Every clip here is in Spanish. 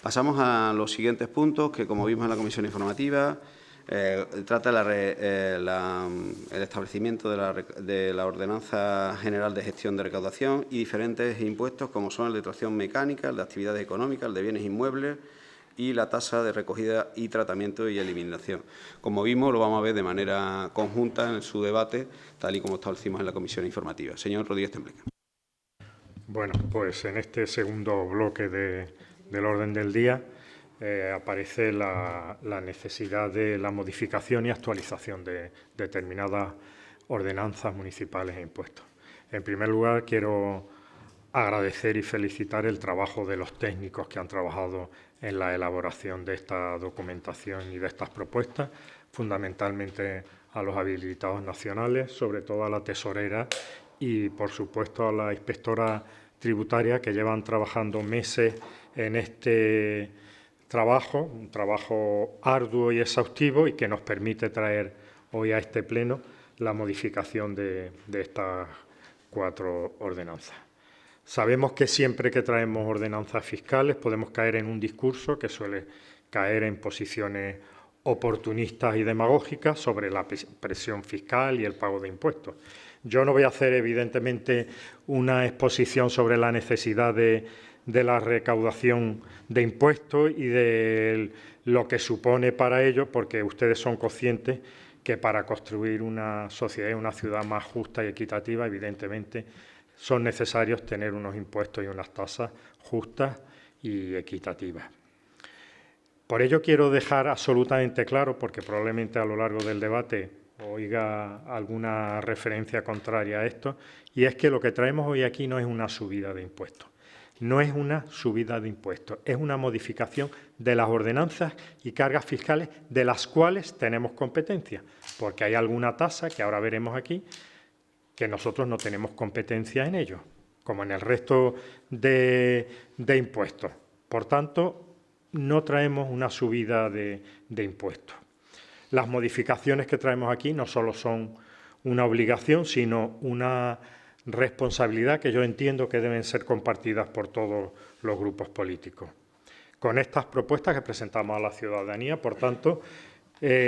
Pasamos a los siguientes puntos que, como vimos en la comisión informativa, trata el establecimiento de la Ordenanza General de Gestión de Recaudación y diferentes impuestos, como son el de tracción mecánica, el de actividades económicas, el de bienes inmuebles y la tasa de recogida y tratamiento y eliminación. Como vimos, lo vamos a ver de manera conjunta en su debate, tal y como establecimos en la comisión informativa. Señor Rodríguez Tembleque. Bueno, pues en este segundo bloque del orden del día aparece la necesidad de la modificación y actualización de determinadas ordenanzas municipales e impuestos. En primer lugar, quiero agradecer y felicitar el trabajo de los técnicos que han trabajado en la elaboración de esta documentación y de estas propuestas, fundamentalmente a los habilitados nacionales, sobre todo a la tesorera y, por supuesto, a la inspectora tributaria, que llevan trabajando meses en este trabajo, un trabajo arduo y exhaustivo y que nos permite traer hoy a este pleno la modificación de estas 4 ordenanzas. Sabemos que siempre que traemos ordenanzas fiscales podemos caer en un discurso que suele caer en posiciones oportunistas y demagógicas sobre la presión fiscal y el pago de impuestos. Yo no voy a hacer, evidentemente, una exposición sobre la necesidad de la recaudación de impuestos y de lo que supone para ello, porque ustedes son conscientes que para construir una sociedad y una ciudad más justa y equitativa, evidentemente, son necesarios tener unos impuestos y unas tasas justas y equitativas. Por ello quiero dejar absolutamente claro, porque probablemente a lo largo del debate oiga alguna referencia contraria a esto, y es que lo que traemos hoy aquí no es una subida de impuestos. No es una subida de impuestos, es una modificación de las ordenanzas y cargas fiscales de las cuales tenemos competencia, porque hay alguna tasa, que ahora veremos aquí, que nosotros no tenemos competencia en ello, como en el resto de impuestos. Por tanto, no traemos una subida de impuestos. Las modificaciones que traemos aquí no solo son una obligación, sino una responsabilidad que yo entiendo que deben ser compartidas por todos los grupos políticos. Con estas propuestas que presentamos a la ciudadanía, por tanto,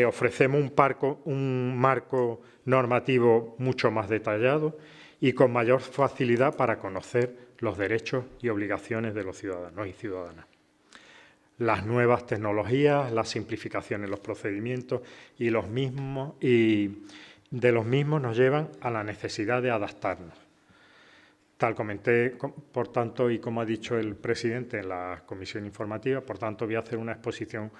ofrecemos un marco normativo mucho más detallado y con mayor facilidad para conocer los derechos y obligaciones de los ciudadanos y ciudadanas. Las nuevas tecnologías, la simplificación en los procedimientos y de los mismos nos llevan a la necesidad de adaptarnos. Tal comenté, por tanto, y como ha dicho el presidente en la comisión informativa, por tanto voy a hacer una exposición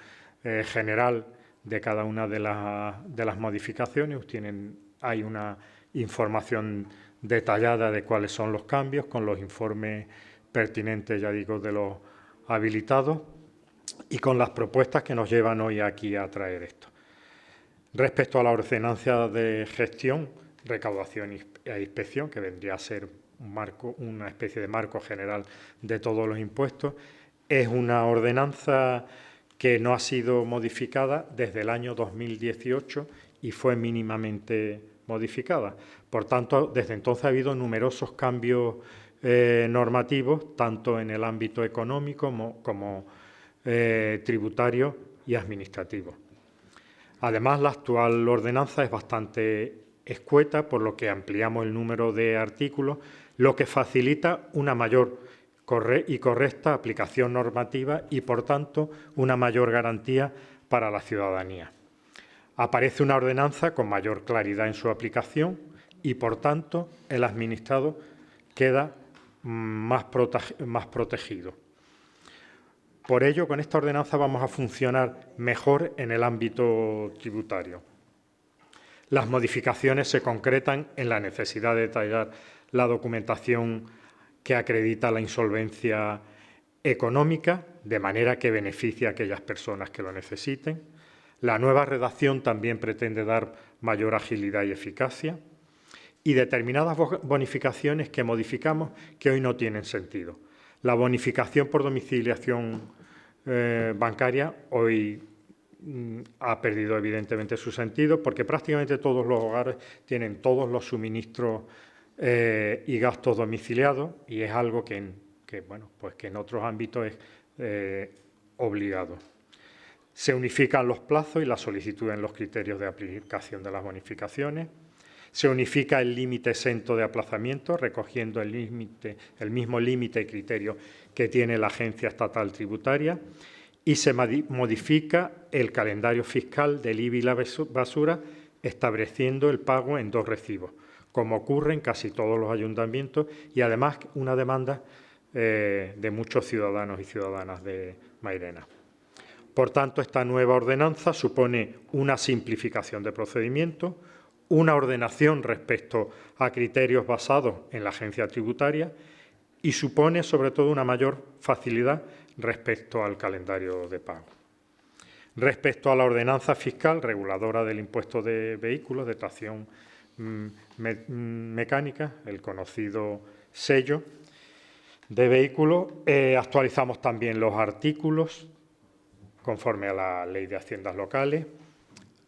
general de cada una de las modificaciones. Hay una información detallada de cuáles son los cambios, con los informes pertinentes, ya digo, de los habilitados y con las propuestas que nos llevan hoy aquí a traer esto. Respecto a la ordenanza de gestión, recaudación e inspección, que vendría a ser una especie de marco general de todos los impuestos, es una ordenanza que no ha sido modificada desde el año 2018 y fue mínimamente modificada. Por tanto, desde entonces ha habido numerosos cambios normativos, tanto en el ámbito económico como tributario y administrativo. Además, la actual ordenanza es bastante escueta, por lo que ampliamos el número de artículos, lo que facilita una mayor y correcta aplicación normativa y, por tanto, una mayor garantía para la ciudadanía. Aparece una ordenanza con mayor claridad en su aplicación y, por tanto, el administrado queda más protegido. Por ello, con esta ordenanza vamos a funcionar mejor en el ámbito tributario. Las modificaciones se concretan en la necesidad de detallar la documentación que acredita la insolvencia económica, de manera que beneficie a aquellas personas que lo necesiten. La nueva redacción también pretende dar mayor agilidad y eficacia. Y determinadas bonificaciones que modificamos que hoy no tienen sentido. La bonificación por domiciliación bancaria hoy ha perdido evidentemente su sentido, porque prácticamente todos los hogares tienen todos los suministros y gastos domiciliados, y es algo que en otros ámbitos es obligado. Se unifican los plazos y la solicitud en los criterios de aplicación de las bonificaciones. Se unifica el límite exento de aplazamiento, recogiendo el mismo límite y criterio que tiene la Agencia Estatal Tributaria. Y se modifica el calendario fiscal del IBI y la basura, estableciendo el pago en 2 recibos, como ocurre en casi todos los ayuntamientos y, además, una demanda de muchos ciudadanos y ciudadanas de Mairena. Por tanto, esta nueva ordenanza supone una simplificación de procedimientos, una ordenación respecto a criterios basados en la agencia tributaria y supone, sobre todo, una mayor facilidad respecto al calendario de pago. Respecto a la ordenanza fiscal reguladora del impuesto de vehículos de tracción mecánica, el conocido sello de vehículos, actualizamos también los artículos conforme a la Ley de Haciendas Locales.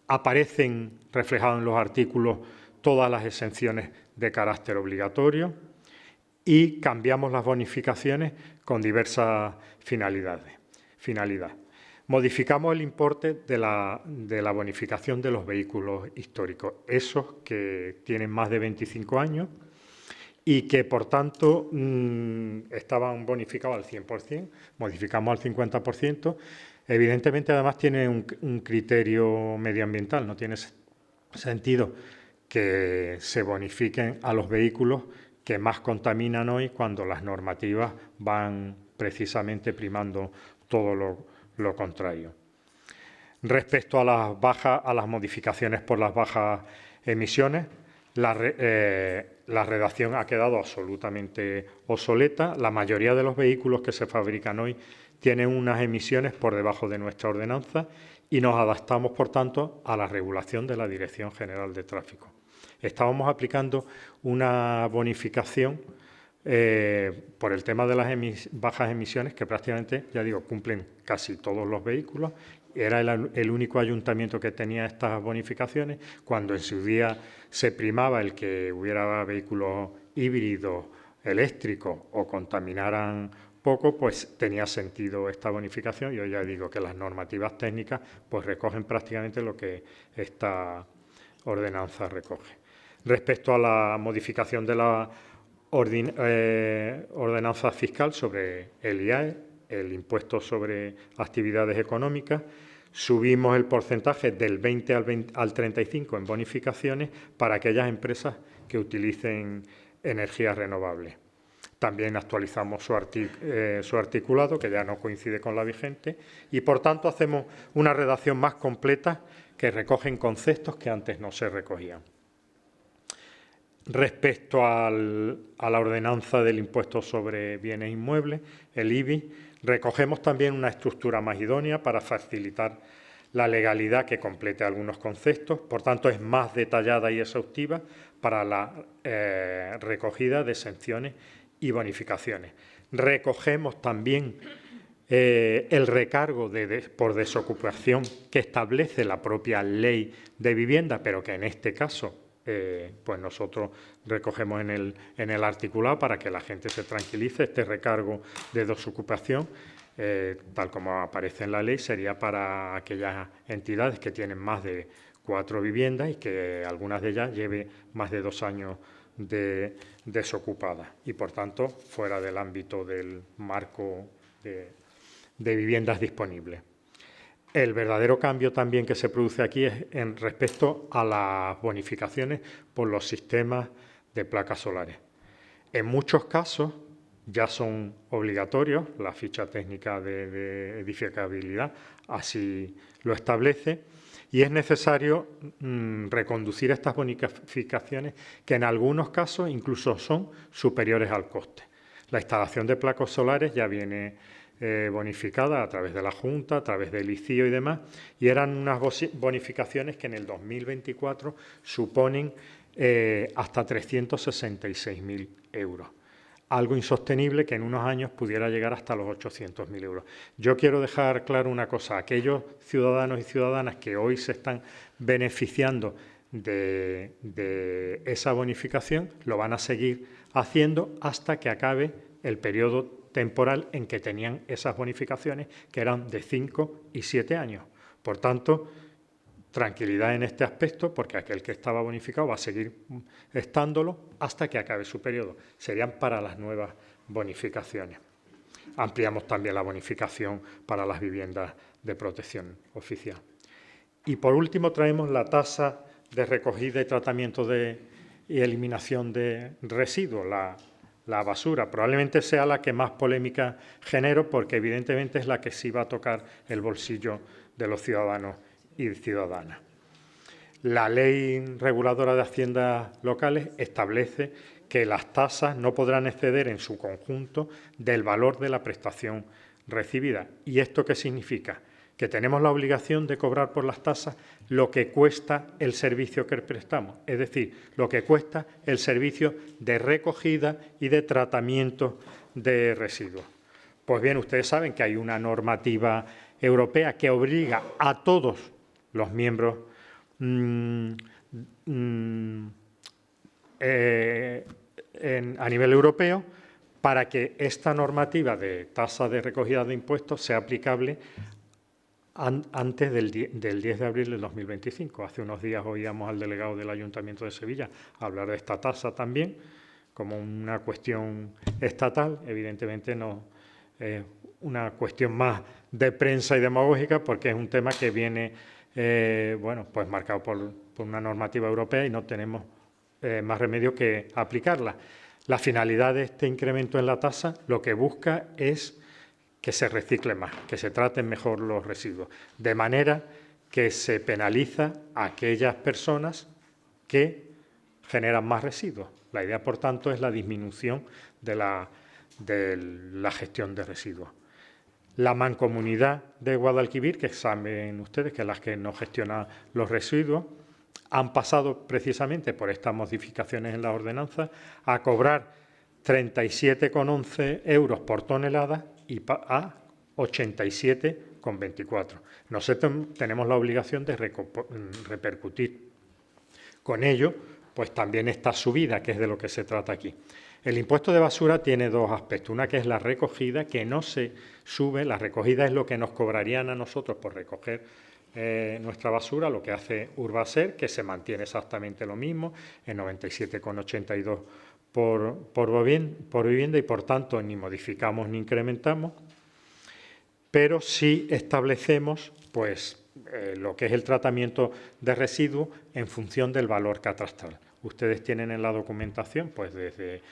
Aparecen reflejados en los artículos todas las exenciones de carácter obligatorio y cambiamos las bonificaciones con diversas finalidades. Modificamos el importe de la bonificación de los vehículos históricos, esos que tienen más de 25 años y que, por tanto, estaban bonificados al 100%, modificamos al 50%. Evidentemente, además, tiene un criterio medioambiental. No tiene sentido que se bonifiquen a los vehículos que más contaminan hoy cuando las normativas van precisamente primando todo lo contrario. Respecto a las modificaciones por las bajas emisiones, la redacción ha quedado absolutamente obsoleta. La mayoría de los vehículos que se fabrican hoy tienen unas emisiones por debajo de nuestra ordenanza y nos adaptamos, por tanto, a la regulación de la Dirección General de Tráfico. Estábamos aplicando una bonificación por el tema de las bajas emisiones que prácticamente, ya digo, cumplen casi todos los vehículos. Era el único ayuntamiento que tenía estas bonificaciones. Cuando en su día se primaba el que hubiera vehículos híbridos, eléctricos o contaminaran poco, pues tenía sentido esta bonificación. Yo ya digo que las normativas técnicas pues recogen prácticamente lo que esta ordenanza recoge. Respecto a la modificación de la ordenanza fiscal sobre el IAE, el impuesto sobre actividades económicas, subimos el porcentaje del 20 al 35 en bonificaciones para aquellas empresas que utilicen energías renovables. También actualizamos su articulado, que ya no coincide con la vigente, y, por tanto, hacemos una redacción más completa que recogen conceptos que antes no se recogían. Respecto a la ordenanza del impuesto sobre bienes inmuebles, el IBI, recogemos también una estructura más idónea para facilitar la legalidad que complete algunos conceptos. Por tanto, es más detallada y exhaustiva para la recogida de exenciones y bonificaciones. Recogemos también el recargo por desocupación que establece la propia Ley de Vivienda, pero que en este caso pues nosotros recogemos en el articulado para que la gente se tranquilice. Este recargo de desocupación, tal como aparece en la ley, sería para aquellas entidades que tienen más de 4 viviendas y que algunas de ellas lleven más de 2 años desocupadas y, por tanto, fuera del ámbito del marco de viviendas disponibles. El verdadero cambio también que se produce aquí es en respecto a las bonificaciones por los sistemas de placas solares. En muchos casos ya son obligatorios, la ficha técnica de edificabilidad así lo establece, y es necesario reconducir estas bonificaciones que en algunos casos incluso son superiores al coste. La instalación de placas solares ya viene bonificada a través de la Junta, a través del ICIO y demás, y eran unas bonificaciones que en el 2024 suponen hasta 366.000 euros. Algo insostenible que en unos años pudiera llegar hasta los 800.000 euros. Yo quiero dejar claro una cosa: aquellos ciudadanos y ciudadanas que hoy se están beneficiando de esa bonificación lo van a seguir haciendo hasta que acabe el periodo temporal en que tenían esas bonificaciones, que eran de 5 y 7 años. Por tanto, tranquilidad en este aspecto, porque aquel que estaba bonificado va a seguir estándolo hasta que acabe su periodo. Serían para las nuevas bonificaciones. Ampliamos también la bonificación para las viviendas de protección oficial. Y, por último, traemos la tasa de recogida y tratamiento y eliminación de residuos, la basura. Probablemente sea la que más polémica genero, porque evidentemente es la que sí va a tocar el bolsillo de los ciudadanos y ciudadanas. La Ley Reguladora de Haciendas Locales establece que las tasas no podrán exceder en su conjunto del valor de la prestación recibida. ¿Y esto qué significa? Que tenemos la obligación de cobrar por las tasas lo que cuesta el servicio que prestamos, es decir, lo que cuesta el servicio de recogida y de tratamiento de residuos. Pues bien, ustedes saben que hay a todos los miembros a nivel europeo para que esta normativa de tasa de recogida de impuestos sea aplicable antes del 10 de abril del 2025. Hace unos días oíamos al delegado del Ayuntamiento de Sevilla hablar de esta tasa también como una cuestión estatal. Evidentemente no es una cuestión más de prensa y demagógica, porque es un tema que viene pues marcado por una normativa europea y no tenemos más remedio que aplicarla. La finalidad de este incremento en la tasa lo que busca es que se recicle más, que se traten mejor los residuos, de manera que se penaliza a aquellas personas que generan más residuos. La idea, por tanto, es la disminución de la gestión de residuos. La Mancomunidad de Guadalquivir, que saben ustedes que es la que no gestiona los residuos, han pasado precisamente por estas modificaciones en la ordenanza a cobrar 37,11 euros por tonelada y a 87,24. Nosotros tenemos la obligación de repercutir con ello, pues también esta subida, que es de lo que se trata aquí. El impuesto de basura tiene dos aspectos. Una, que es la recogida, que no se sube. La recogida es lo que nos cobrarían a nosotros por recoger nuestra basura, lo que hace Urbaser, que se mantiene exactamente lo mismo, en 97,82 por vivienda, y por tanto ni modificamos ni incrementamos, pero sí establecemos pues, lo que es el tratamiento de residuos en función del valor catastral. Ustedes tienen en la documentación pues, desde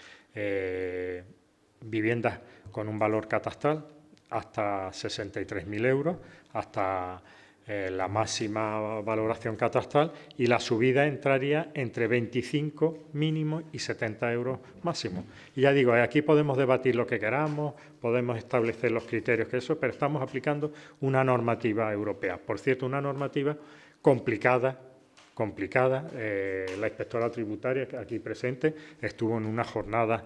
viviendas con un valor catastral hasta 63.000 euros, hasta la máxima valoración catastral, y la subida entraría entre 25 mínimo y 70 euros máximo. Y ya digo, aquí podemos debatir lo que queramos, podemos establecer los criterios que eso, pero estamos aplicando una normativa europea. Por cierto, una normativa complicada. La inspectora tributaria aquí presente estuvo en una jornada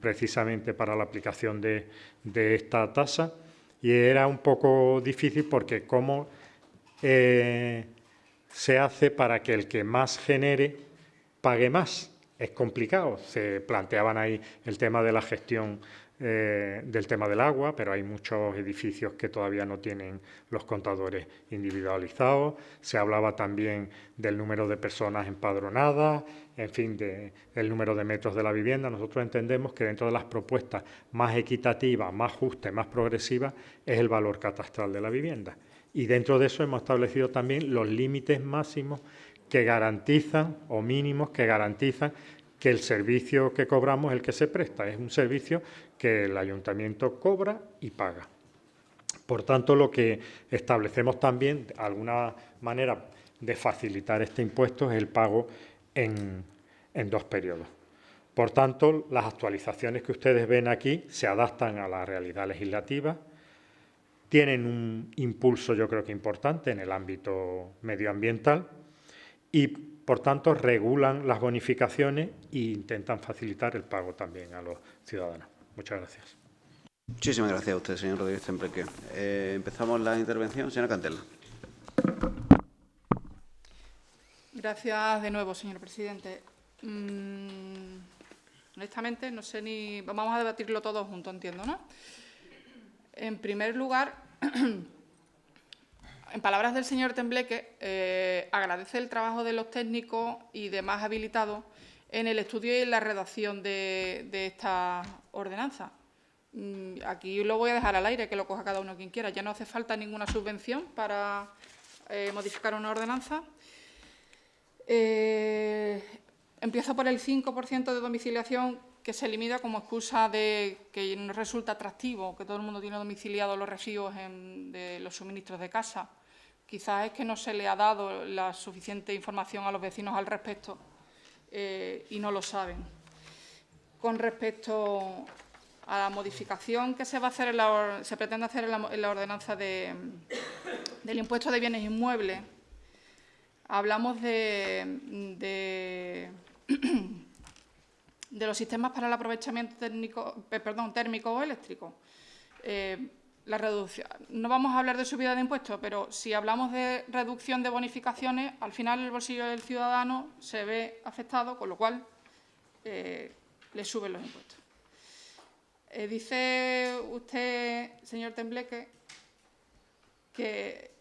precisamente para la aplicación de esta tasa, y era un poco difícil porque cómo se hace para que el que más genere pague más. Es complicado. Se planteaban ahí el tema de la gestión del tema del agua, pero hay muchos edificios que todavía no tienen los contadores individualizados. Se hablaba también del número de personas empadronadas, en fin, del número de metros de la vivienda. Nosotros entendemos que dentro de las propuestas más equitativas, más justas y más progresivas es el valor catastral de la vivienda. Y dentro de eso hemos establecido también los límites máximos que garantizan, o mínimos que garantizan, que el servicio que cobramos es el que se presta. Es un servicio que el ayuntamiento cobra y paga. Por tanto, lo que establecemos también, de alguna manera de facilitar este impuesto, es el pago en 2 periodos. Por tanto, las actualizaciones que ustedes ven aquí se adaptan a la realidad legislativa, tienen un impulso, yo creo que importante, en el ámbito medioambiental y, por tanto, regulan las bonificaciones e intentan facilitar el pago también a los ciudadanos. Muchas gracias. Muchísimas gracias a usted, señor Rodríguez Tembleque. Empezamos la intervención. Señora Cantela. Gracias de nuevo, señor presidente. Honestamente, no sé ni... Vamos a debatirlo todos juntos, entiendo, ¿no? En primer lugar, en palabras del señor Tembleque, agradece el trabajo de los técnicos y demás habilitados en el estudio y en la redacción de esta ordenanza. Aquí lo voy a dejar al aire, que lo coja cada uno quien quiera. Ya no hace falta ninguna subvención para modificar una ordenanza. Empiezo por el 5% de domiciliación, que se limita como excusa de que no resulta atractivo, que todo el mundo tiene domiciliados los residuos de los suministros de casa. Quizás es que no se le ha dado la suficiente información a los vecinos al respecto y no lo saben. Con respecto a la modificación que se va a hacer se pretende hacer en la ordenanza del impuesto de bienes inmuebles, hablamos de los sistemas para el aprovechamiento térmico o eléctrico. La reducción. No vamos a hablar de subida de impuestos, pero si hablamos de reducción de bonificaciones, al final el bolsillo del ciudadano se ve afectado, con lo cual le suben los impuestos. Dice usted, señor Tembleque, que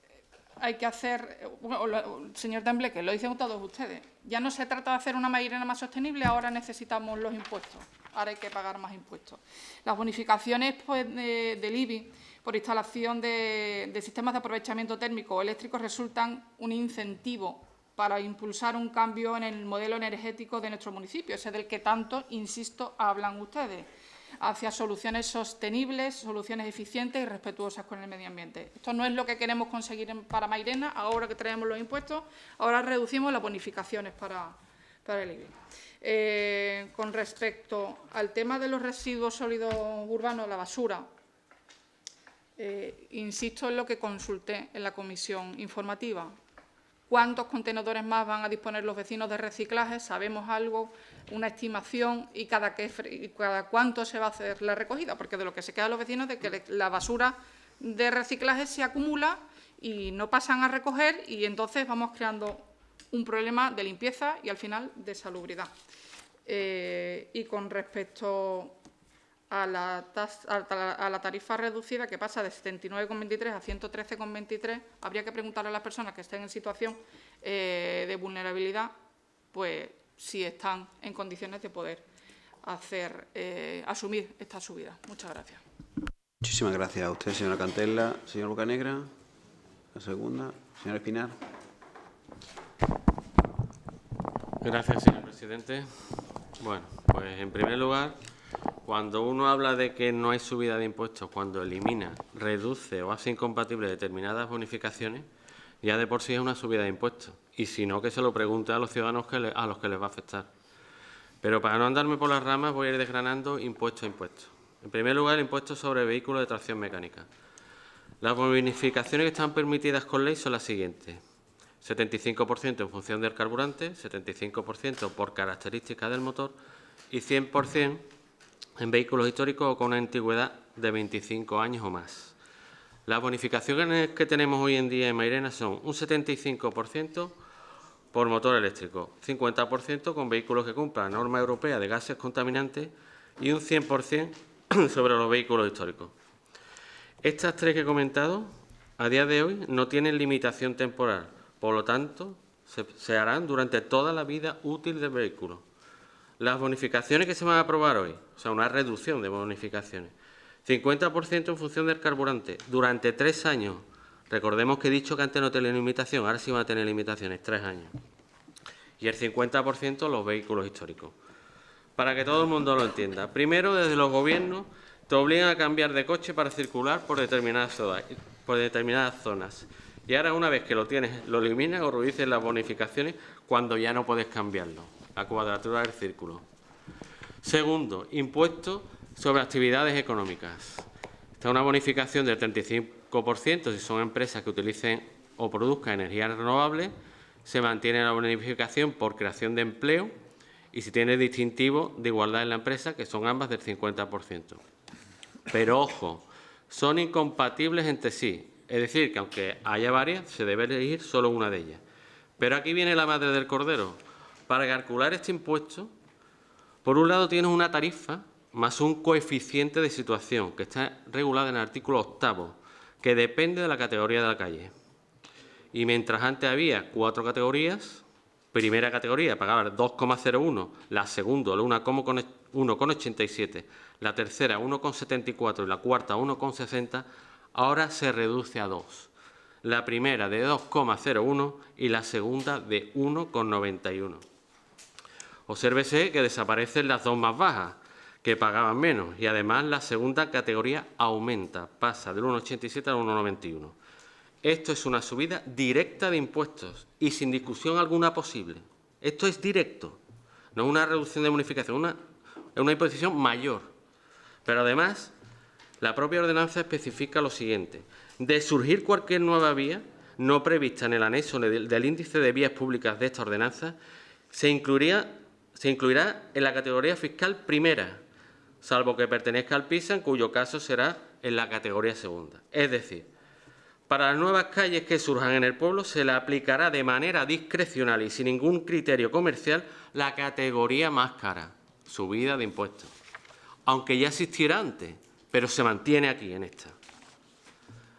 hay que hacer, bueno, señor Tembleque, lo dicen todos ustedes, ya no se trata de hacer una Mairena más sostenible, ahora necesitamos los impuestos, ahora hay que pagar más impuestos. Las bonificaciones pues, del IBI por instalación de sistemas de aprovechamiento térmico o eléctrico resultan un incentivo para impulsar un cambio en el modelo energético de nuestro municipio, ese del que tanto, insisto, hablan ustedes, hacia soluciones sostenibles, soluciones eficientes y respetuosas con el medio ambiente. Esto no es lo que queremos conseguir para Mairena, ahora que traemos los impuestos, ahora reducimos las bonificaciones para el IBI. Con respecto al tema de los residuos sólidos urbanos, la basura, insisto en lo que consulté en la comisión informativa. ¿Cuántos contenedores más van a disponer los vecinos de reciclaje? ¿Sabemos algo? Una estimación y cada cuánto se va a hacer la recogida, porque de lo que se quedan los vecinos es de que la basura de reciclaje se acumula y no pasan a recoger y entonces vamos creando un problema de limpieza y al final de salubridad. Y con respecto a la tarifa reducida, que pasa de 79,23 a 113,23, habría que preguntarle a las personas que estén en situación de vulnerabilidad, pues si están en condiciones de poder asumir esta subida. Muchas gracias. Muchísimas gracias a usted, señora Cantella. Señor Bocanegra, la segunda. Señor Espinar. Gracias, señor presidente. Bueno, pues en primer lugar, cuando uno habla de que no hay subida de impuestos, cuando elimina, reduce o hace incompatible determinadas bonificaciones, ya de por sí es una subida de impuestos. Y si no, que se lo pregunte a los ciudadanos a los que les va a afectar. Pero para no andarme por las ramas, voy a ir desgranando impuesto a impuesto. En primer lugar, el impuesto sobre vehículos de tracción mecánica. Las bonificaciones que están permitidas con ley son las siguientes: 75% en función del carburante, 75% por características del motor y 100% en vehículos históricos o con una antigüedad de 25 años o más. Las bonificaciones que tenemos hoy en día en Mairena son un 75% por motor eléctrico, 50% con vehículos que cumplan la norma europea de gases contaminantes y un 100% sobre los vehículos históricos. Estas tres que he comentado, a día de hoy, no tienen limitación temporal, por lo tanto, se harán durante toda la vida útil del vehículo. Las bonificaciones que se van a aprobar hoy, o sea, una reducción de bonificaciones, 50% en función del carburante, durante 3 años. Recordemos que he dicho que antes no tenía limitación, ahora sí van a tener limitaciones, 3 años. Y el 50% los vehículos históricos. Para que todo el mundo lo entienda. Primero, desde los gobiernos, te obligan a cambiar de coche para circular por determinadas zonas. Y ahora, una vez que lo tienes, lo eliminan o reducen las bonificaciones cuando ya no puedes cambiarlo. La cuadratura del círculo. Segundo, impuesto sobre actividades económicas. Está una bonificación del 35% si son empresas que utilicen o produzcan energías renovables. Se mantiene la bonificación por creación de empleo y si tiene distintivo de igualdad en la empresa, que son ambas del 50%. Pero, ojo, son incompatibles entre sí. Es decir, que aunque haya varias, se debe elegir solo una de ellas. Pero aquí viene la madre del cordero. Para calcular este impuesto, Por un lado, tienes una tarifa más un coeficiente de situación que está regulado en el artículo 8º, que depende de la categoría de la calle. Y mientras antes había 4 categorías, primera categoría pagaba el 2,01, la segunda el 1,87, la tercera 1,74 y la cuarta 1,60, ahora se reduce a 2. La primera de 2,01 y la segunda de 1,91. Obsérvese que desaparecen las dos más bajas, que pagaban menos, y además la segunda categoría aumenta, pasa del 1,87 al 1,91. Esto es una subida directa de impuestos y sin discusión alguna posible. Esto es directo, no es una reducción de bonificación, es una imposición mayor. Pero además, la propia ordenanza especifica lo siguiente: de surgir cualquier nueva vía no prevista en el anexo del índice de vías públicas de esta ordenanza, se incluirá en la categoría fiscal primera, salvo que pertenezca al PISA, en cuyo caso será en la categoría segunda. Es decir, para las nuevas calles que surjan en el pueblo se le aplicará de manera discrecional y sin ningún criterio comercial la categoría más cara, subida de impuestos, aunque ya existiera antes, pero se mantiene aquí en esta.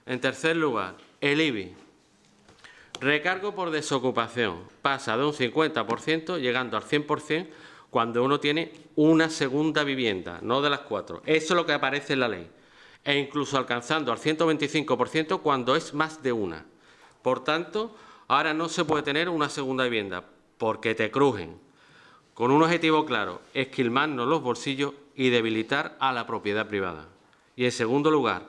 En tercer lugar, el IBI. Recargo por desocupación. Pasa de un 50% llegando al 100% cuando uno tiene una segunda vivienda, no de las 4. Eso es lo que aparece en la ley. E incluso alcanzando al 125% cuando es más de una. Por tanto, ahora no se puede tener una segunda vivienda porque te crujen. Con un objetivo claro: esquilmarnos los bolsillos y debilitar a la propiedad privada. Y en segundo lugar,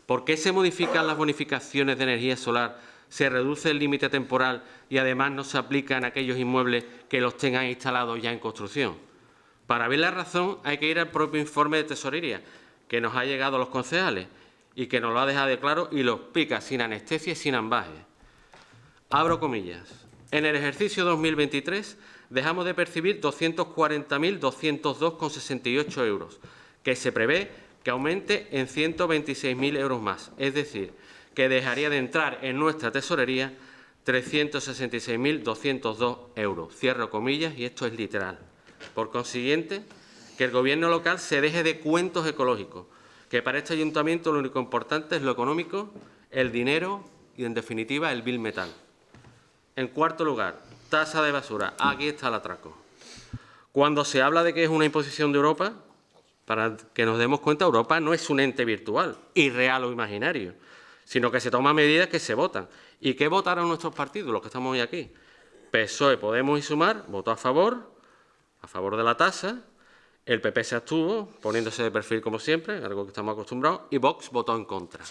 ¿por qué se modifican las bonificaciones de energía solar, se reduce el límite temporal y además no se aplica en aquellos inmuebles que los tengan instalados ya en construcción? Para ver la razón hay que ir al propio informe de Tesorería que nos ha llegado a los concejales y que nos lo ha dejado de claro y lo explica sin anestesia y sin ambaje. Abro comillas. En el ejercicio 2023 dejamos de percibir 240.202,68 euros, que se prevé que aumente en 126.000 euros más, es decir, que dejaría de entrar en nuestra tesorería 366.202 euros. Cierro comillas y esto es literal. Por consiguiente, que el Gobierno local se deje de cuentos ecológicos, que para este ayuntamiento lo único importante es lo económico, el dinero y, en definitiva, el bill metal. En cuarto lugar, tasa de basura. Aquí está el atraco. Cuando se habla de que es una imposición de Europa, para que nos demos cuenta, Europa no es un ente virtual, irreal o imaginario, sino que se toman medidas que se votan. ¿Y qué votaron nuestros partidos, los que estamos hoy aquí? PSOE, Podemos y Sumar votó a favor de la tasa. El PP se abstuvo, poniéndose de perfil como siempre, algo que estamos acostumbrados, y Vox votó en contra.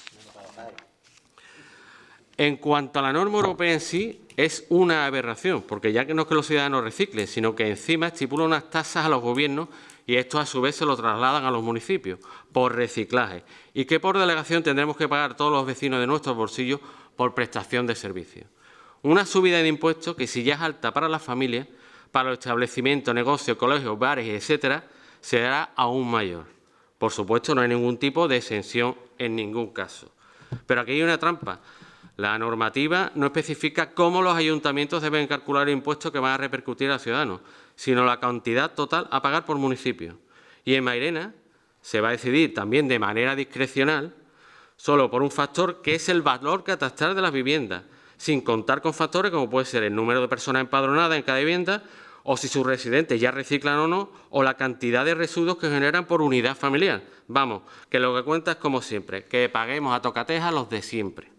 En cuanto a la norma europea en sí, es una aberración, porque ya que no es que los ciudadanos reciclen, sino que encima estipula unas tasas a los gobiernos y estos a su vez se lo trasladan a los municipios por reciclaje y que por delegación tendremos que pagar todos los vecinos de nuestros bolsillos por prestación de servicios. Una subida de impuestos que, si ya es alta para las familias, para los establecimientos, negocios, colegios, bares, etcétera, será aún mayor. Por supuesto, no hay ningún tipo de exención en ningún caso. Pero aquí hay una trampa. La normativa no especifica cómo los ayuntamientos deben calcular el impuesto que van a repercutir a los ciudadanos, sino la cantidad total a pagar por municipio. Y en Mairena se va a decidir también de manera discrecional, solo por un factor que es el valor catastral de las viviendas, sin contar con factores como puede ser el número de personas empadronadas en cada vivienda, o si sus residentes ya reciclan o no, o la cantidad de residuos que generan por unidad familiar. Vamos, que lo que cuenta es, como siempre, que paguemos a tocateja los de siempre.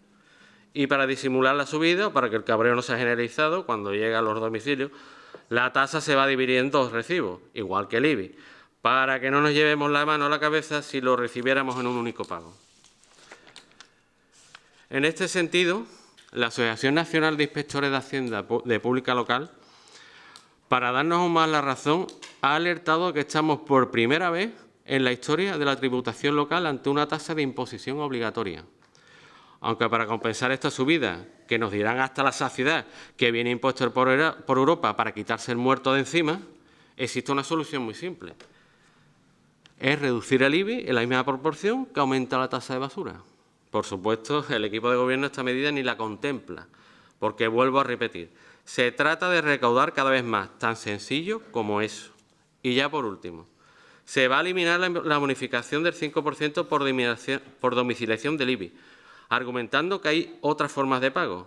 Y para disimular la subida, o para que el cabreo no sea generalizado, cuando llega a los domicilios, la tasa se va a dividir en 2 recibos, igual que el IBI, para que no nos llevemos la mano a la cabeza si lo recibiéramos en un único pago. En este sentido, la Asociación Nacional de Inspectores de Hacienda de Pública Local, para darnos aún más la razón, ha alertado que estamos por primera vez en la historia de la tributación local ante una tasa de imposición obligatoria. Aunque para compensar esta subida, que nos dirán hasta la saciedad que viene impuesto por Europa para quitarse el muerto de encima, existe una solución muy simple. Es reducir el IBI en la misma proporción que aumenta la tasa de basura. Por supuesto, el equipo de gobierno esta medida ni la contempla, porque vuelvo a repetir, se trata de recaudar cada vez más, tan sencillo como eso. Y ya por último, se va a eliminar la bonificación del 5% por domiciliación del IBI, argumentando que hay otras formas de pago,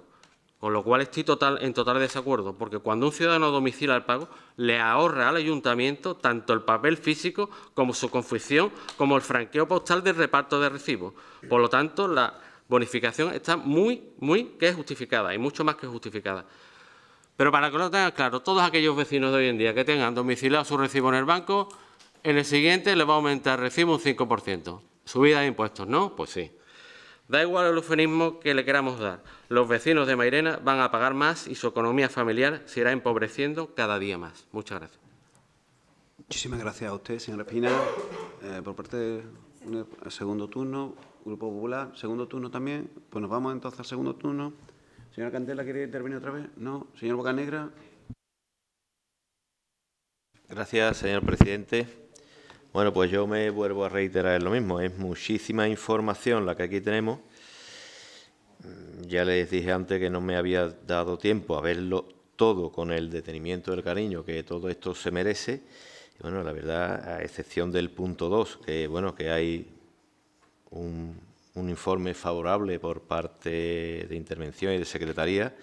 con lo cual estoy en total desacuerdo, porque cuando un ciudadano domicilia el pago, le ahorra al ayuntamiento tanto el papel físico como su confección, como el franqueo postal del reparto de recibos. Por lo tanto, la bonificación está muy justificada, y mucho más que justificada. Pero para que lo tengan claro, todos aquellos vecinos de hoy en día que tengan domiciliado su recibo en el banco, en el siguiente les va a aumentar el recibo un 5%. Subida de impuestos, ¿no? Pues sí. Da igual el eufemismo que le queramos dar. Los vecinos de Mairena van a pagar más y su economía familiar se irá empobreciendo cada día más. Muchas gracias. Muchísimas gracias a usted, señora Espina. Por parte del segundo turno, Grupo Popular, segundo turno también. Pues nos vamos entonces al segundo turno. Señora Candela, ¿quiere intervenir otra vez? No. Señor Bocanegra. Gracias, señor presidente. Bueno, pues yo me vuelvo a reiterar en lo mismo. Es muchísima información la que aquí tenemos. Ya les dije antes que no me había dado tiempo a verlo todo con el detenimiento del cariño que todo esto se merece. Y bueno, la verdad, a excepción del punto 2, que bueno, que hay un informe favorable por parte de intervención y de secretaría,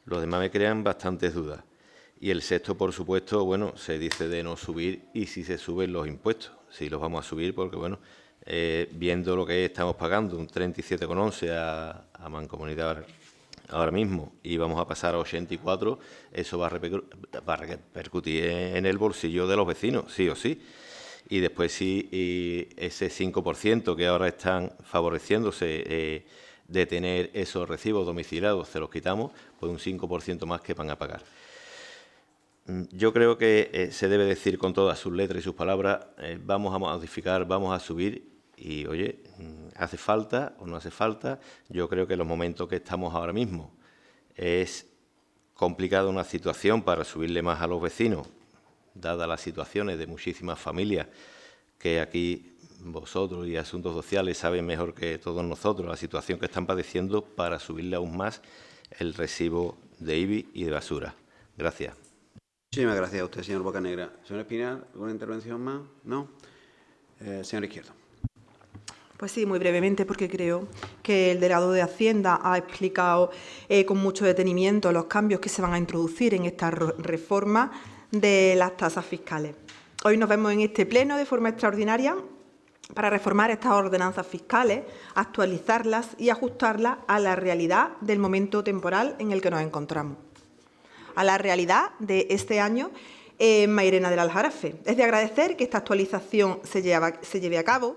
los demás me crean bastantes dudas. Y el sexto, por supuesto, bueno, se dice de no subir y si se suben los impuestos. Sí los vamos a subir porque, bueno, viendo lo que estamos pagando, un 37,11 a Mancomunidad ahora mismo y vamos a pasar a 84, eso va a repercutir en el bolsillo de los vecinos, sí o sí. Y después sí, y ese 5% que ahora están favoreciéndose de tener esos recibos domiciliados, se los quitamos, pues un 5% más que van a pagar. Yo creo que se debe decir con todas sus letras y sus palabras, vamos a modificar, vamos a subir y, oye, ¿hace falta o no hace falta? Yo creo que en los momentos que estamos ahora mismo es complicada una situación para subirle más a los vecinos, dadas las situaciones de muchísimas familias que aquí vosotros y Asuntos Sociales saben mejor que todos nosotros la situación que están padeciendo para subirle aún más el recibo de IBI y de basura. Gracias. Muchísimas gracias a usted, señor Bocanegra. Señor Espinal, ¿alguna intervención más? ¿No? Señor Izquierdo. Pues sí, muy brevemente, porque creo que el delegado de Hacienda ha explicado con mucho detenimiento los cambios que se van a introducir en esta reforma de las tasas fiscales. Hoy nos vemos en este pleno de forma extraordinaria para reformar estas ordenanzas fiscales, actualizarlas y ajustarlas a la realidad del momento temporal en el que nos encontramos, a la realidad de este año en Mairena del Aljarafe. Es de agradecer que esta actualización se lleve a cabo,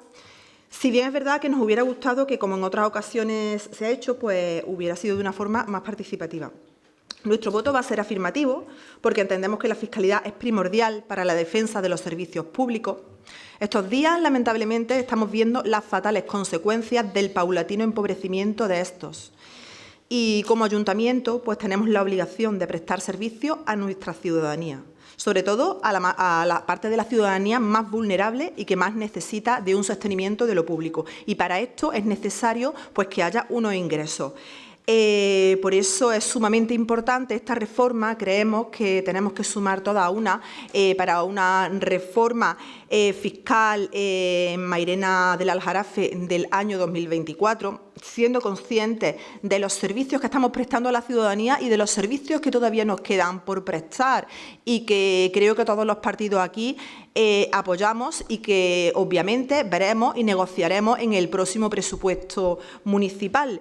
si bien es verdad que nos hubiera gustado que, como en otras ocasiones se ha hecho, pues hubiera sido de una forma más participativa. Nuestro voto va a ser afirmativo porque entendemos que la fiscalidad es primordial para la defensa de los servicios públicos. Estos días, lamentablemente, estamos viendo las fatales consecuencias del paulatino empobrecimiento de estos. Y como ayuntamiento, pues tenemos la obligación de prestar servicio a nuestra ciudadanía, sobre todo a la parte de la ciudadanía más vulnerable y que más necesita de un sostenimiento de lo público. Y para esto es necesario pues, que haya unos ingresos. Por eso es sumamente importante esta reforma. Creemos que tenemos que sumar toda una para una reforma fiscal en Mairena del Aljarafe del año 2024, siendo conscientes de los servicios que estamos prestando a la ciudadanía y de los servicios que todavía nos quedan por prestar y que creo que todos los partidos aquí apoyamos y que obviamente veremos y negociaremos en el próximo presupuesto municipal,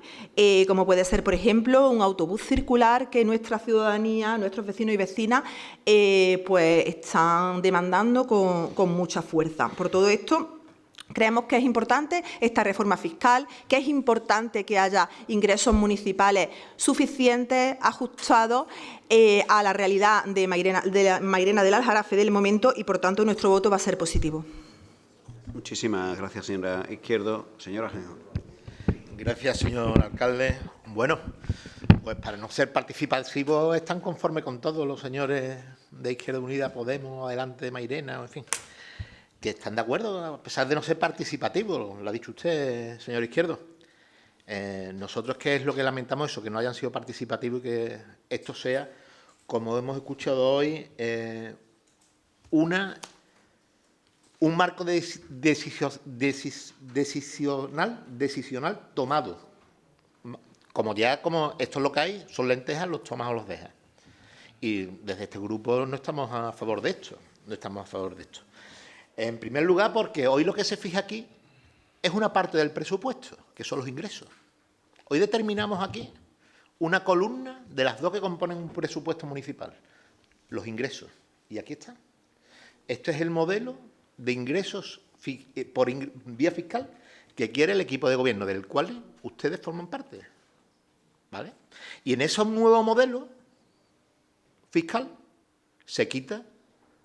como puede ser, por ejemplo, un autobús circular que nuestra ciudadanía, nuestros vecinos y vecinas, pues están demandando con mucha fuerza. Por todo esto, creemos que es importante esta reforma fiscal, que es importante que haya ingresos municipales suficientes, ajustados a la realidad de Mairena del Aljarafe del momento y, por tanto, nuestro voto va a ser positivo. Muchísimas gracias, señora Izquierdo. Señora Ajenjo. Gracias, señor alcalde. Bueno, pues para no ser participativos están conformes con todos los señores de Izquierda Unida, Podemos, Adelante, Mairena, en fin, que están de acuerdo, a pesar de no ser participativos, lo ha dicho usted, señor Izquierdo. Nosotros, ¿qué es lo que lamentamos? Eso, que no hayan sido participativos y que esto sea, como hemos escuchado hoy, una un marco decisional tomado. Como esto es lo que hay, son lentejas, los tomas o los dejas. Y desde este grupo no estamos a favor de esto. No estamos a favor de esto. En primer lugar, porque hoy lo que se fija aquí es una parte del presupuesto, que son los ingresos. Hoy determinamos aquí una columna de las dos que componen un presupuesto municipal, los ingresos. Y aquí está. Este es el modelo de ingresos por vía fiscal que quiere el equipo de gobierno, del cual ustedes forman parte. ¿Vale? Y en esos nuevos modelos fiscal se quitan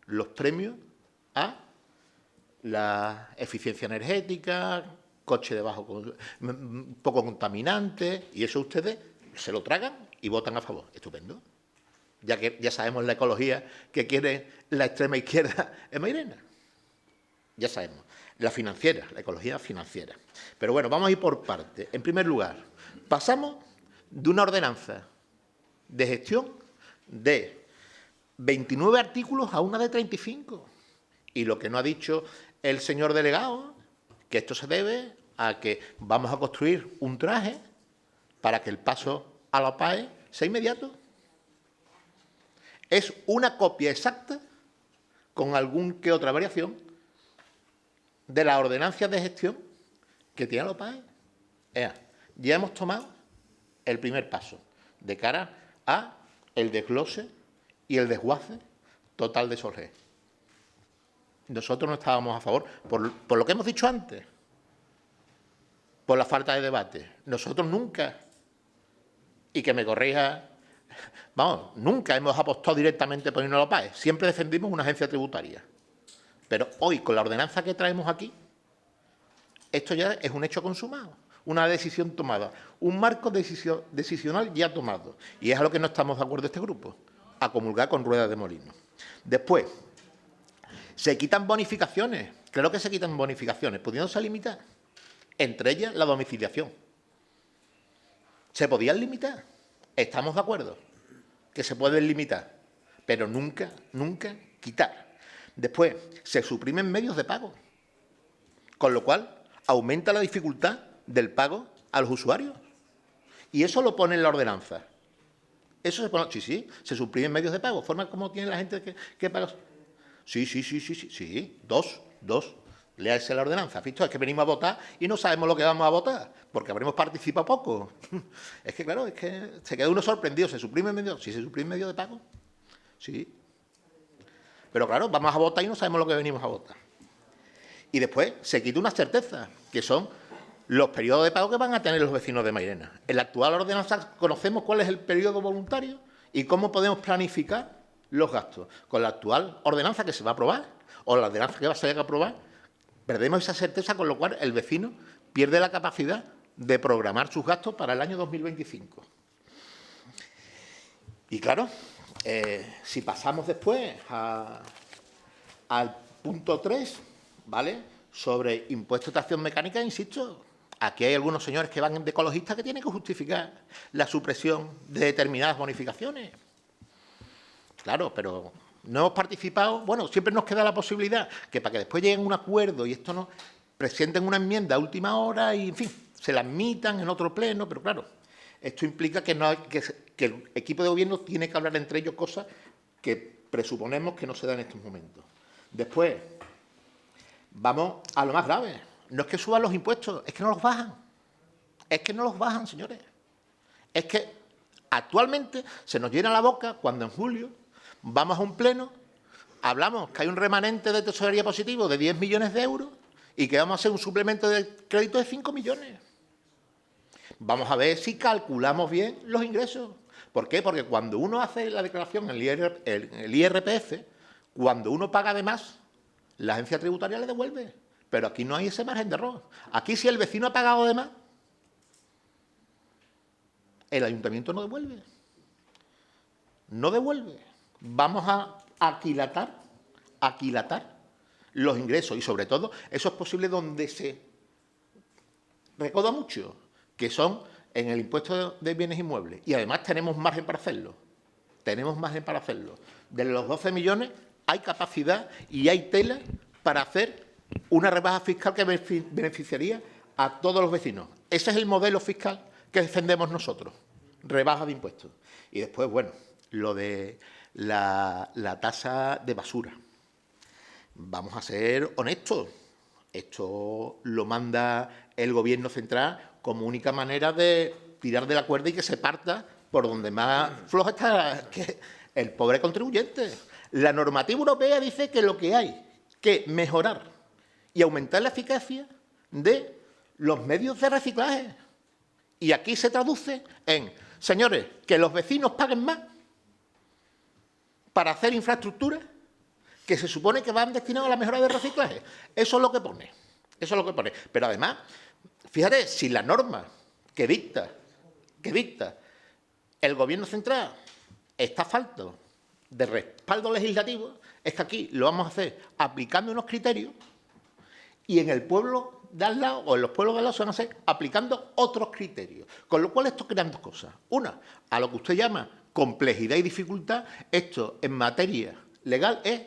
los premios a la eficiencia energética, coche de poco contaminante, y eso ustedes se lo tragan y votan a favor. Estupendo. Ya que ya sabemos la ecología que quiere la extrema izquierda en Mairena. Ya sabemos. La financiera, la ecología financiera. Pero bueno, vamos a ir por partes. En primer lugar, pasamos de una ordenanza de gestión de 29 artículos a una de 35. Y lo que no ha dicho el señor delegado, que esto se debe a que vamos a construir un traje para que el paso a la PAE sea inmediato. Es una copia exacta, con algún que otra variación, de las ordenanzas de gestión que tiene la PAE. Ya hemos tomado el primer paso de cara a el desglose y el desguace total de Solgés. Nosotros no estábamos a favor, por lo que hemos dicho antes, por la falta de debate. Nosotros nunca, y que me corrija, vamos, nunca hemos apostado directamente por irnos a la PAE. Siempre defendimos una agencia tributaria. Pero hoy, con la ordenanza que traemos aquí, esto ya es un hecho consumado, una decisión tomada, un marco decisional ya tomado. Y es a lo que no estamos de acuerdo este grupo, a comulgar con ruedas de molino. Después, se quitan bonificaciones. Claro que se quitan bonificaciones, pudiéndose limitar. Entre ellas, la domiciliación. ¿Se podían limitar? Estamos de acuerdo que se pueden limitar, pero nunca, nunca quitar. Después, se suprimen medios de pago, con lo cual aumenta la dificultad del pago a los usuarios. Y eso lo pone en la ordenanza. Eso se pone, sí, se suprimen medios de pago. Forma como tiene la gente que paga. Sí, dos. Léase la ordenanza. ¿Visto? Es que venimos a votar y no sabemos lo que vamos a votar, porque habremos participado poco. Es que, claro, es que se queda uno sorprendido. ¿Se suprime medio? Sí, se suprime medio de pago. Sí. Pero, claro, vamos a votar y no sabemos lo que venimos a votar. Y después se quita una certeza, que son los periodos de pago que van a tener los vecinos de Mairena. En la actual ordenanza conocemos cuál es el periodo voluntario y cómo podemos planificar los gastos. Con la actual ordenanza que se va a aprobar, o la ordenanza que va a ser aprobada, perdemos esa certeza, con lo cual el vecino pierde la capacidad de programar sus gastos para el año 2025. Y claro, si pasamos después al punto 3, ¿vale?, sobre impuestos de acción mecánica, insisto, aquí hay algunos señores que van de ecologistas que tienen que justificar la supresión de determinadas bonificaciones. Claro, pero no hemos participado. Bueno, siempre nos queda la posibilidad que para que después lleguen a un acuerdo y esto no presenten una enmienda a última hora y, en fin, se la admitan en otro pleno, pero claro, esto implica que el equipo de gobierno tiene que hablar entre ellos cosas que presuponemos que no se dan en estos momentos. Después, vamos a lo más grave. No es que suban los impuestos, es que no los bajan. Es que no los bajan, señores. Es que actualmente se nos llena la boca cuando en julio vamos a un pleno, hablamos que hay un remanente de tesorería positivo de 10 millones de euros y que vamos a hacer un suplemento de crédito de 5 millones. Vamos a ver si calculamos bien los ingresos. ¿Por qué? Porque cuando uno hace la declaración en el IRPF, cuando uno paga de más, la agencia tributaria le devuelve. Pero aquí no hay ese margen de error. Aquí, si el vecino ha pagado de más, el ayuntamiento no devuelve. No devuelve. Vamos a aquilatar los ingresos y, sobre todo, eso es posible donde se recauda mucho, que son en el impuesto de bienes inmuebles. Y además tenemos margen para hacerlo. De los 12 millones hay capacidad y hay tela para hacer una rebaja fiscal que beneficiaría a todos los vecinos. Ese es el modelo fiscal que defendemos nosotros, rebaja de impuestos. Y después, bueno, lo de la tasa de basura. Vamos a ser honestos. Esto lo manda el Gobierno central como única manera de tirar de la cuerda y que se parta por donde más floja está el pobre contribuyente. La normativa europea dice que lo que hay que mejorar y aumentar la eficacia de los medios de reciclaje. Y aquí se traduce en, señores, que los vecinos paguen más para hacer infraestructuras que se supone que van destinadas a la mejora del reciclaje. Eso es lo que pone. Eso es lo que pone. Pero además, fíjate, si la norma que dicta el Gobierno central está falto de respaldo legislativo, es que aquí lo vamos a hacer aplicando unos criterios y en el pueblo de al lado o en los pueblos de al lado se van a hacer aplicando otros criterios. Con lo cual esto crean dos cosas. Una, a lo que usted llama complejidad y dificultad, esto en materia legal es,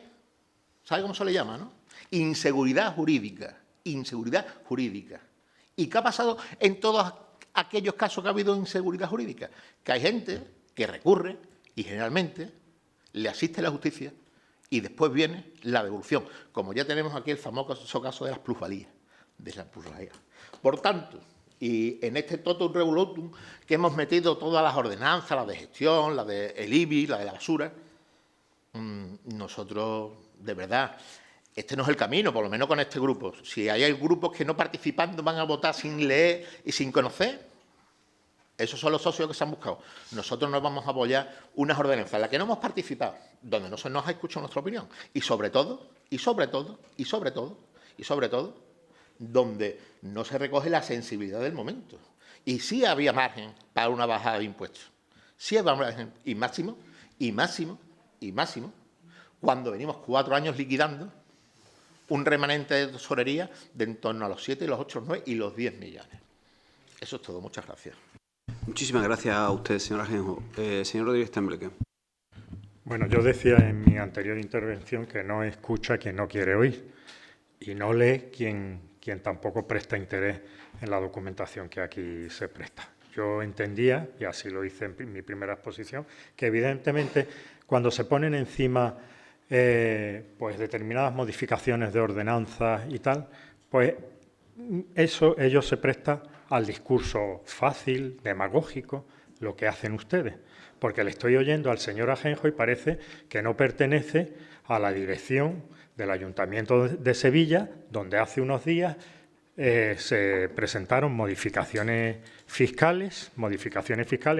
¿sabe cómo se le llama, no? Inseguridad jurídica. Inseguridad jurídica. ¿Y qué ha pasado en todos aquellos casos que ha habido inseguridad jurídica? Que hay gente que recurre y generalmente le asiste la justicia y después viene la devolución, como ya tenemos aquí el famoso caso de las plusvalías. Por tanto, y en este totum revolutum que hemos metido todas las ordenanzas, la de gestión, la del IBI, la de la basura, nosotros, de verdad, este no es el camino, por lo menos con este grupo. Si hay grupos que no participan, van a votar sin leer y sin conocer, esos son los socios que se han buscado. Nosotros nos vamos a apoyar unas ordenanzas en las que no hemos participado, donde no se nos ha escuchado nuestra opinión, y sobre todo, donde no se recoge la sensibilidad del momento. Y sí había margen para una bajada de impuestos. Sí había margen, y máximo, cuando venimos 4 años liquidando un remanente de tesorería de en torno a los 7, los 8, los 9 y los 10 millones. Eso es todo. Muchas gracias. Muchísimas gracias a usted, señor Ajenjo. Señor Rodríguez Tembleque. Bueno, yo decía en mi anterior intervención que no escucha quien no quiere oír y no lee quien tampoco presta interés en la documentación que aquí se presta. Yo entendía, y así lo hice en mi primera exposición, que evidentemente cuando se ponen encima pues determinadas modificaciones de ordenanzas y tal, pues ello se presta al discurso fácil, demagógico, lo que hacen ustedes. Porque le estoy oyendo al señor Ajenjo y parece que no pertenece a la dirección del Ayuntamiento de Sevilla, donde hace unos días se presentaron modificaciones fiscales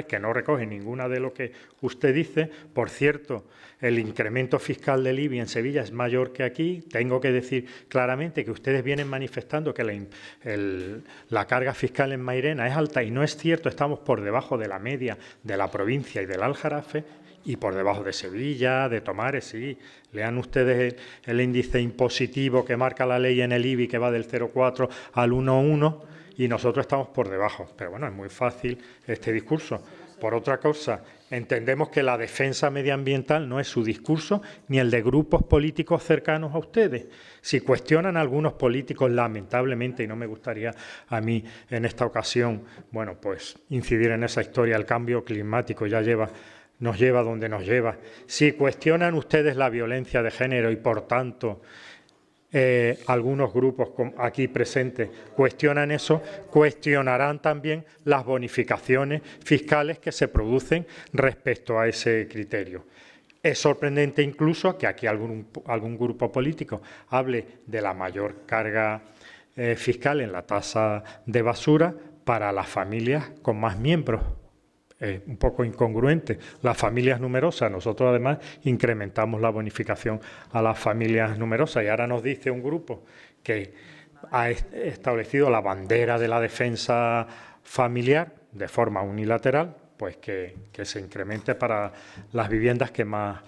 que no recogen ninguna de lo que usted dice. Por cierto, el incremento fiscal del IBI en Sevilla es mayor que aquí. Tengo que decir claramente que ustedes vienen manifestando que la carga fiscal en Mairena es alta y no es cierto. Estamos por debajo de la media de la provincia y del Aljarafe y por debajo de Sevilla, de Tomares, sí. Lean ustedes el índice impositivo que marca la ley en el IBI, que va del 0,4 al 1,1, y nosotros estamos por debajo. Pero bueno, es muy fácil este discurso. Por otra cosa, entendemos que la defensa medioambiental no es su discurso ni el de grupos políticos cercanos a ustedes. Si cuestionan a algunos políticos, lamentablemente, y no me gustaría a mí en esta ocasión, bueno, pues incidir en esa historia, el cambio climático nos lleva donde nos lleva. Si cuestionan ustedes la violencia de género y, por tanto, algunos grupos aquí presentes cuestionan eso, cuestionarán también las bonificaciones fiscales que se producen respecto a ese criterio. Es sorprendente incluso que aquí algún grupo político hable de la mayor carga fiscal en la tasa de basura para las familias con más miembros. Un poco incongruente. Las familias numerosas, nosotros además incrementamos la bonificación a las familias numerosas y ahora nos dice un grupo que ha establecido la bandera de la defensa familiar de forma unilateral, pues que se incremente para las viviendas que más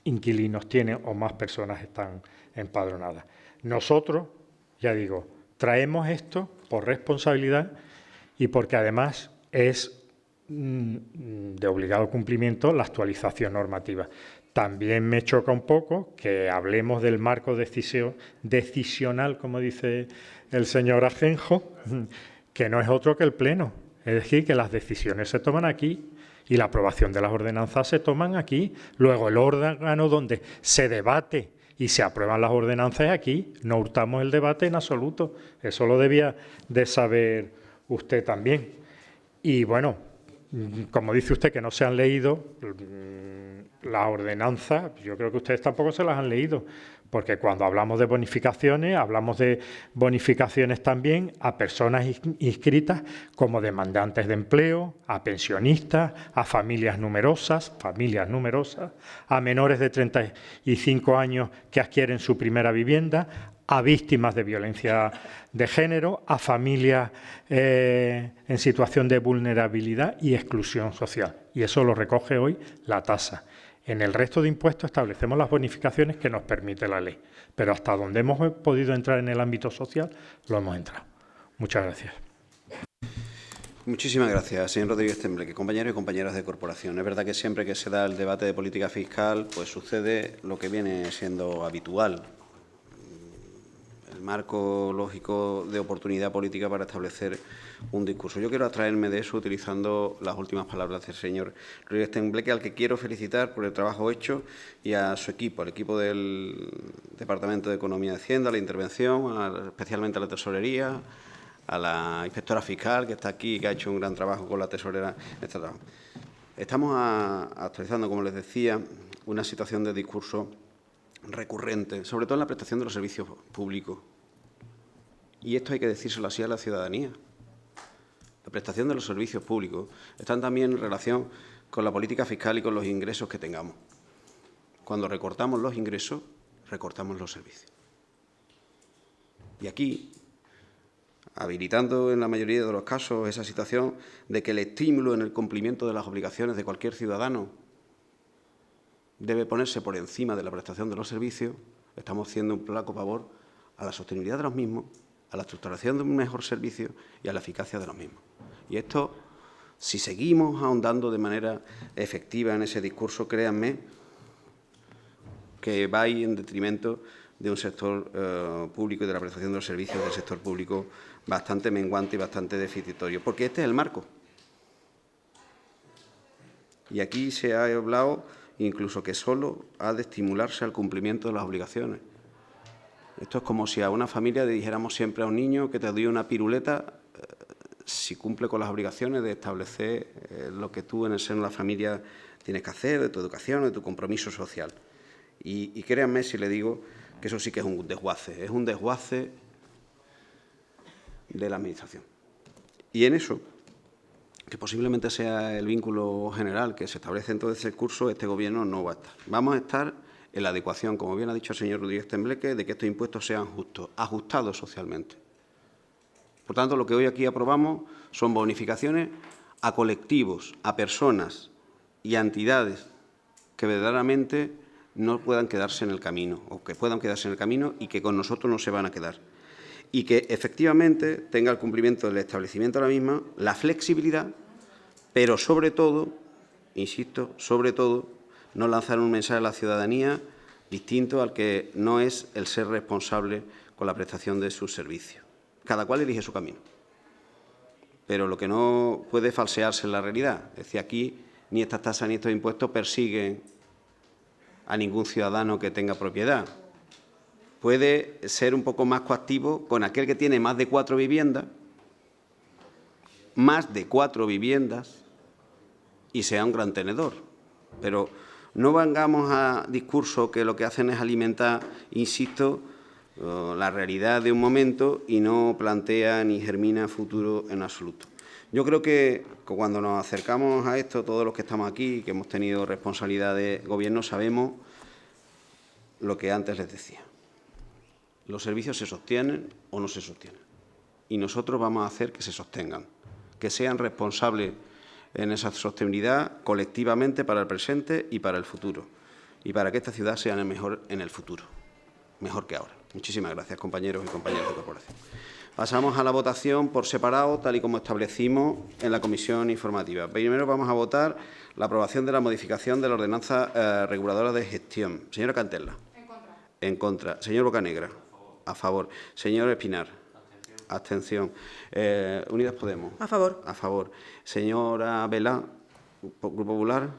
inquilinos tienen o más personas están empadronadas. Nosotros, ya digo, traemos esto por responsabilidad y porque además es de obligado cumplimiento la actualización normativa. también me choca un poco que hablemos del marco decisional, como dice el señor Ajenjo, que no es otro que el Pleno. Es decir, que las decisiones se toman aquí y la aprobación de las ordenanzas se toman aquí. Luego, el órgano donde se debate y se aprueban las ordenanzas es aquí. No hurtamos el debate en absoluto. Eso lo debía de saber usted también. Y, bueno, como dice usted que no se han leído las ordenanzas, yo creo que ustedes tampoco se las han leído, porque cuando hablamos de bonificaciones, hablamos de bonificaciones también a personas inscritas como demandantes de empleo, a pensionistas, a familias numerosas, a menores de 35 años que adquieren su primera vivienda, a víctimas de violencia de género, a familias en situación de vulnerabilidad y exclusión social. Y eso lo recoge hoy la tasa. En el resto de impuestos establecemos las bonificaciones que nos permite la ley, pero hasta donde hemos podido entrar en el ámbito social, lo hemos entrado. Muchas gracias. Muchísimas gracias, señor Rodríguez Tembleque. Compañeros y compañeras de corporación, es verdad que siempre que se da el debate de política fiscal, pues sucede lo que viene siendo habitual. El marco lógico de oportunidad política para establecer un discurso. Yo quiero abstraerme de eso utilizando las últimas palabras del señor Rodríguez Tembleque, al que quiero felicitar por el trabajo hecho, y a su equipo, al equipo del Departamento de Economía y Hacienda, a la intervención, especialmente a la tesorería, a la inspectora fiscal que está aquí, que ha hecho un gran trabajo con la tesorera. Estamos actualizando, como les decía, una situación de discurso recurrente, sobre todo en la prestación de los servicios públicos. Y esto hay que decírselo así a la ciudadanía. La prestación de los servicios públicos están también en relación con la política fiscal y con los ingresos que tengamos. Cuando recortamos los ingresos, recortamos los servicios. Y aquí, habilitando en la mayoría de los casos esa situación de que el estímulo en el cumplimiento de las obligaciones de cualquier ciudadano debe ponerse por encima de la prestación de los servicios, estamos haciendo un flaco favor a la sostenibilidad de los mismos, a la estructuración de un mejor servicio y a la eficacia de los mismos. Y esto, si seguimos ahondando de manera efectiva en ese discurso, créanme que va a ir en detrimento de un sector público y de la prestación de los servicios del sector público bastante menguante y bastante deficitario, porque este es el marco. Y aquí se ha hablado incluso que solo ha de estimularse al cumplimiento de las obligaciones. Esto es como si a una familia le dijéramos siempre a un niño que te doy una piruleta si cumple con las obligaciones de establecer lo que tú en el seno de la familia tienes que hacer, de tu educación, de tu compromiso social. Y créanme si le digo que eso sí que es un desguace de la Administración. Y en eso, que posiblemente sea el vínculo general que se establece en todo ese curso, este Gobierno no va a estar. Vamos a estar en la adecuación, como bien ha dicho el señor Rodríguez Tembleque, de que estos impuestos sean justos, ajustados socialmente. Por tanto, lo que hoy aquí aprobamos son bonificaciones a colectivos, a personas y a entidades que verdaderamente no puedan quedarse en el camino, o que puedan quedarse en el camino y que con nosotros no se van a quedar. Y que efectivamente tenga el cumplimiento del establecimiento de la misma, la flexibilidad, pero sobre todo, insisto, sobre todo, no lanzar un mensaje a la ciudadanía distinto al que no es el ser responsable con la prestación de sus servicios. Cada cual elige su camino. Pero lo que no puede falsearse es la realidad. Es decir, aquí ni estas tasas ni estos impuestos persiguen a ningún ciudadano que tenga propiedad. Puede ser un poco más coactivo con aquel que tiene más de 4 viviendas, y sea un gran tenedor. Pero no vengamos a discursos que lo que hacen es alimentar, insisto, la realidad de un momento y no plantea ni germina futuro en absoluto. Yo creo que cuando nos acercamos a esto, todos los que estamos aquí, que hemos tenido responsabilidad de gobierno, sabemos lo que antes les decía. Los servicios se sostienen o no se sostienen. Y nosotros vamos a hacer que se sostengan, que sean responsables en esa sostenibilidad colectivamente para el presente y para el futuro. Y para que esta ciudad sea mejor en el futuro, mejor que ahora. Muchísimas gracias, compañeros y compañeras de corporación. Pasamos a la votación por separado, tal y como establecimos en la comisión informativa. Primero vamos a votar la aprobación de la modificación de la ordenanza reguladora de gestión. Señora Cantella. En contra. En contra. Señor Bocanegra. A favor. Señor Espinar. Abstención. Unidas Podemos. A favor. A favor. Señora Vela, Grupo Popular.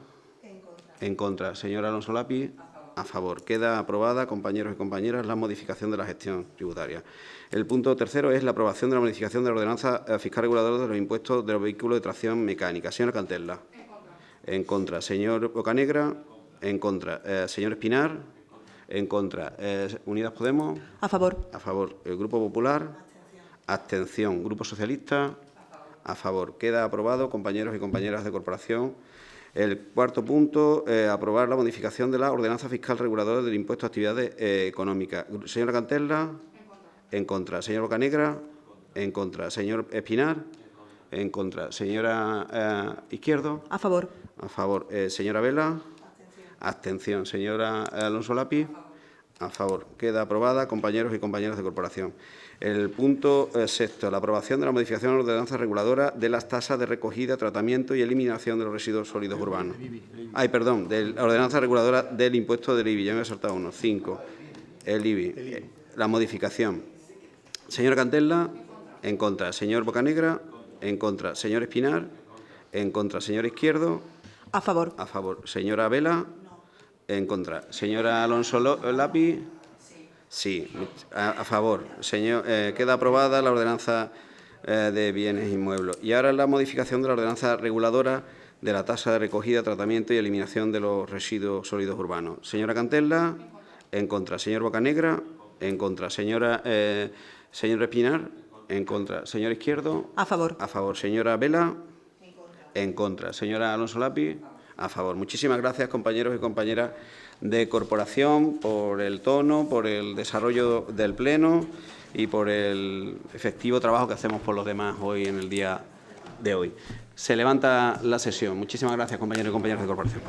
En contra. Señora Alonso Lapi. A favor. Queda aprobada, compañeros y compañeras, la modificación de la gestión tributaria. El punto tercero es la aprobación de la modificación de la ordenanza fiscal reguladora de los impuestos de los vehículos de tracción mecánica. Señora Cantella. En contra. Señor Bocanegra. En contra. Señor Espinar. En contra. Unidas Podemos. A favor. A favor. El Grupo Popular. Abstención. Grupo Socialista. A favor. Queda aprobado, compañeros y compañeras de corporación. El cuarto punto, aprobar la modificación de la ordenanza fiscal reguladora del impuesto a actividades económicas. Señora Cantella. En contra. Señor Bocanegra. En contra. Señor Espinar. En contra. Señora Izquierdo. A favor. A favor. Señora Vela. Abstención. Señora Alonso Lapi. A favor. Queda aprobada, compañeros y compañeras de corporación. El punto sexto, la aprobación de la modificación de la ordenanza reguladora de las tasas de recogida, tratamiento y eliminación de los residuos sólidos urbanos. Ay, perdón, de la ordenanza reguladora del impuesto del IBI. Ya me he saltado uno. 5. El IBI. La modificación. Señora Cantella. En contra. Señor Bocanegra. En contra. Señor Espinar. En contra. Señor Izquierdo. A favor. A favor. Señora Vela. En contra. Señora Alonso Lapi. Sí, a favor. Queda aprobada la ordenanza de bienes inmuebles. Y ahora la modificación de la ordenanza reguladora de la tasa de recogida, tratamiento y eliminación de los residuos sólidos urbanos. Señora Cantella. En contra. Señor Bocanegra. En contra. Señor Espinar. En contra. Señor Izquierdo. A favor. A favor. Señora Vela. En contra. Señora Alonso Lapi. A favor. Muchísimas gracias, compañeros y compañeras de corporación, por el tono, por el desarrollo del Pleno y por el efectivo trabajo que hacemos por los demás hoy en el día de hoy. Se levanta la sesión. Muchísimas gracias, compañeros y compañeras de corporación.